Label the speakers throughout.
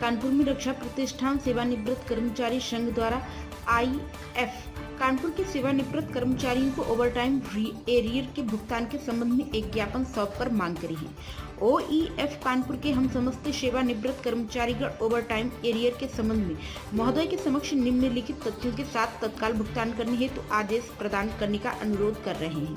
Speaker 1: कानपुर में रक्षा प्रतिष्ठान सेवानिवृत्त कर्मचारी संघ द्वारा IF कानपुर के सेवानिवृत्त कर्मचारियों को ओवरटाइम एरियर के भुगतान के संबंध में एक ज्ञापन सौंपकर मांग करी है। OEF कानपुर के हम समस्त सेवानिवृत्त कर्मचारीगण ओवरटाइम एरियर के संबंध में महोदय के समक्ष निम्नलिखित तथ्यों के साथ तत्काल भुगतान करने हेतु आदेश प्रदान करने का अनुरोध कर रहे हैं।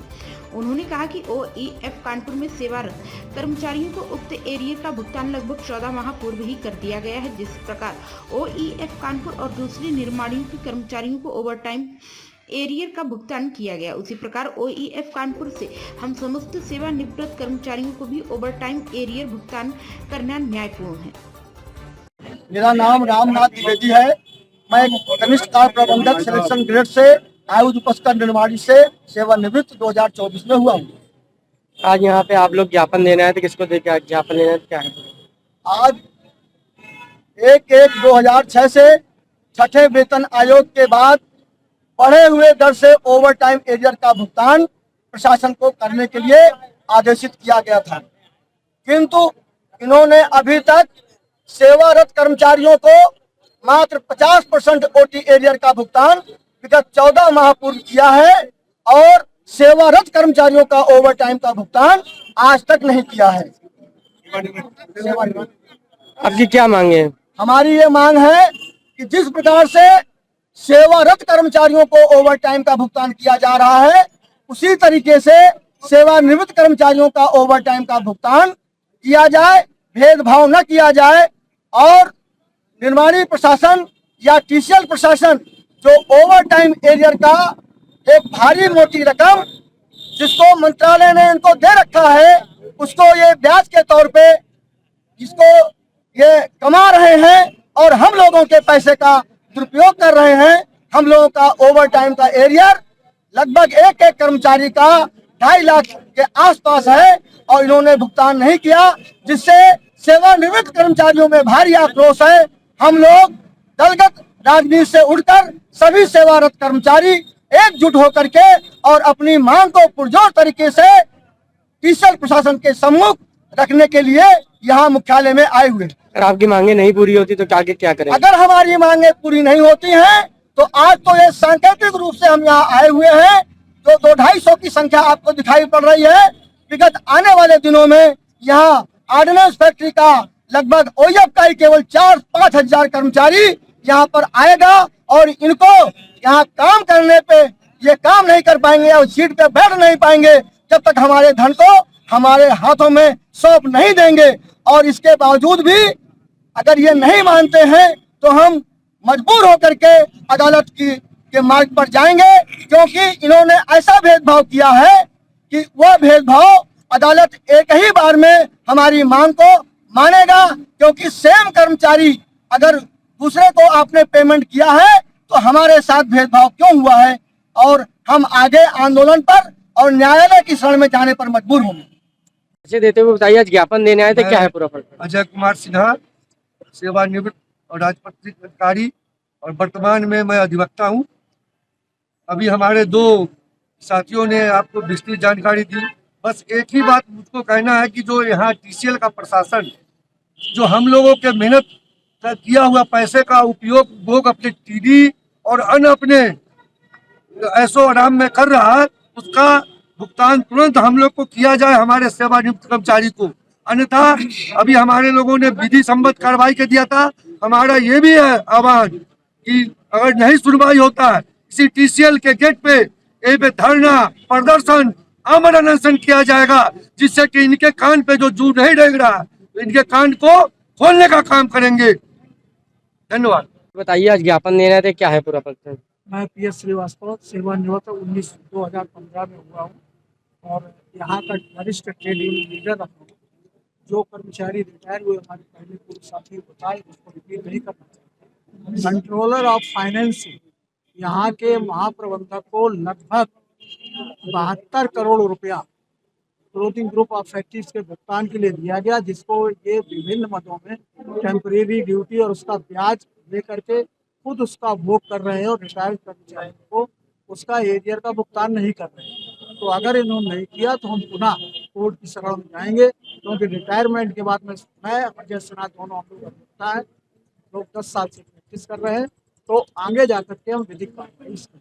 Speaker 1: उन्होंने कहा कि OEF कानपुर में सेवारत कर्मचारियों को उक्त एरियर का भुगतान लगभग 14 माह पूर्व ही कर दिया गया है। जिस प्रकार OEF कानपुर और दूसरे निर्माणियों के कर्मचारियों को ओवरटाइम एरियर का भुगतान किया गया, उसी प्रकार OEF कानपुर से हम समस्त सेवानिवृत्त कर्मचारियों को भी ओवरटाइम एरियर भुगतान करना न्यायपूर्ण है।
Speaker 2: मेरा नाम रामनाथ द्विवेदी है। मैं कनिष्ठ कार्य प्रबंधक सिलेक्शन ग्रेड से आयुध उपस्कर निर्माणी से सेवानिवृत्त 2024 में हुआ हूँ।
Speaker 3: आज यहाँ पे आप लोग ज्ञापन देना है तो किसको देके ज्ञापन लेना है, क्या है?
Speaker 2: आज 1/1/2006 से छठे वेतन आयोग के बाद बढ़े हुए दर से ओवरटाइम एरियर का भुगतान प्रशासन को करने के लिए आदेशित किया गया था, किंतु इन्होंने अभी तक सेवारत कर्मचारियों को मात्र 50% OT एरियर का भुगतान विगत 14 माह पूर्व किया है और सेवारत कर्मचारियों का ओवरटाइम का भुगतान आज तक नहीं किया है।
Speaker 3: आपकी क्या मांग है?
Speaker 2: हमारी ये मांग है कि जिस प्रकार से सेवारत कर्मचारियों को ओवरटाइम का भुगतान किया जा रहा है, उसी तरीके से सेवानिवृत्त कर्मचारियों का ओवरटाइम का भुगतान किया जाए, भेदभाव न किया जाए। और निर्माणी प्रशासन या TCL प्रशासन जो ओवरटाइम एरियर का एक भारी मोटी रकम जिसको मंत्रालय ने इनको दे रखा है, उसको ये ब्याज के तौर पे जिसको ये कमा रहे हैं और हम लोगों के पैसे का दुरुपयोग कर रहे हैं। हम लोगों का ओवरटाइम का एरियर लगभग एक कर्मचारी का 2.5 लाख के आसपास है और इन्होंने भुगतान नहीं किया, जिससे सेवानिवृत्त कर्मचारियों में भारी आक्रोश है। हम लोग दलगत राजनीति से उठकर सभी सेवारत कर्मचारी एकजुट होकर के और अपनी मांग को पुरजोर तरीके से TCL प्रशासन के सम्मुख रखने के लिए यहाँ मुख्यालय में आए हुए।
Speaker 3: अगर आपकी मांगे नहीं पूरी होती तो आगे क्या करें?
Speaker 2: अगर हमारी मांगे पूरी नहीं होती हैं तो आज तो ये सांकेतिक रूप से हम यहाँ आए हुए हैं, जो 200-250 की संख्या आपको दिखाई पड़ रही है। विगत आने वाले दिनों में यहाँ ऑर्डिनेंस फैक्ट्री का लगभग OEF का ही केवल 4-5 हजार कर्मचारी यहाँ पर आएगा और इनको यहाँ काम करने पे ये काम नहीं कर पाएंगे और सीट पे बैठ नहीं पाएंगे जब तक हमारे धन को हमारे हाथों में सौंप नहीं देंगे। और इसके बावजूद भी अगर ये नहीं मानते हैं तो हम मजबूर होकर के अदालत के मार्ग पर जाएंगे, क्योंकि इन्होंने ऐसा भेदभाव किया है कि वह भेदभाव अदालत एक ही बार में हमारी मांग को मानेगा। क्योंकि सेम कर्मचारी अगर दूसरे को आपने पेमेंट किया है तो हमारे साथ भेदभाव क्यों हुआ है, और हम आगे आंदोलन पर और न्यायालय की शरण में जाने पर मजबूर होंगे।
Speaker 3: देते हुए बताइए, आज ज्ञापन देने आए थे, क्या है पूरा?
Speaker 4: अजय कुमार सिन्हा, सेवानिवृत्त और राजपत्रित अधिकारी और वर्तमान में मैं अधिवक्ता हूं। अभी हमारे 2 साथियों ने आपको विस्तृत जानकारी दी। बस एक ही बात मुझको कहना है कि जो यहाँ TCL का प्रशासन जो हम लोगों के मेहनत का किया हुआ पैसे का उपयोग लोग अपने TD और अन्य अपने ऐशो आराम में कर रहा है, उसका भुगतान तुरंत हम लोग को किया जाए, हमारे सेवानिवृत्त कर्मचारी को। अन्यथा अभी हमारे लोगों ने विधि सम्मत कार्रवाई के दिया था। हमारा ये भी है आह्वान कि अगर नहीं सुनवाई होता है, इसी TCL के गेट पे धरना प्रदर्शन अमर अनशन किया जाएगा, जिससे कि इनके कान पे जो जू नहीं रेंग रहा है तो इनके कान को खोलने का काम करेंगे। धन्यवाद।
Speaker 3: बताइए, आज ज्ञापन देने आए थे, क्या है पूरा प्रश्न?
Speaker 5: मैं PS श्रीवास्तव, सेवानिवृत्त 2019-2015 में हुआ हूँ और यहाँ का वरिष्ठ ट्रेड यूनियन लीडर रहा हूँ। जो कर्मचारी रिटायर हुए हमारे पहले पूर्व साथी बताए, उसको रिपीट नहीं करना चाहते। कंट्रोलर ऑफ फाइनेंस यहाँ के महाप्रबंधक को लगभग 72 करोड़ रुपया क्लोथिंग ग्रुप ऑफ फैक्ट्रीज के भुगतान के लिए दिया गया, जिसको ये विभिन्न मदों में टेम्परेरी ड्यूटी और उसका ब्याज लेकर के खुद उसका भोग कर रहे हैं और रिटायर्ड कर्मचारियों को उसका एरियर का भुगतान नहीं कर रहे हैं। तो अगर इन्होंने नहीं किया तो हम पुनः कोर्ट की शरण में जाएंगे, क्योंकि रिटायरमेंट के बाद में मैं और जय सिन्हा दोनों हम लोग अभियंता है, लोग 10 साल से प्रैक्टिस कर रहे हैं, तो आगे जाकर के हम विधिक कार्रवाई इस पर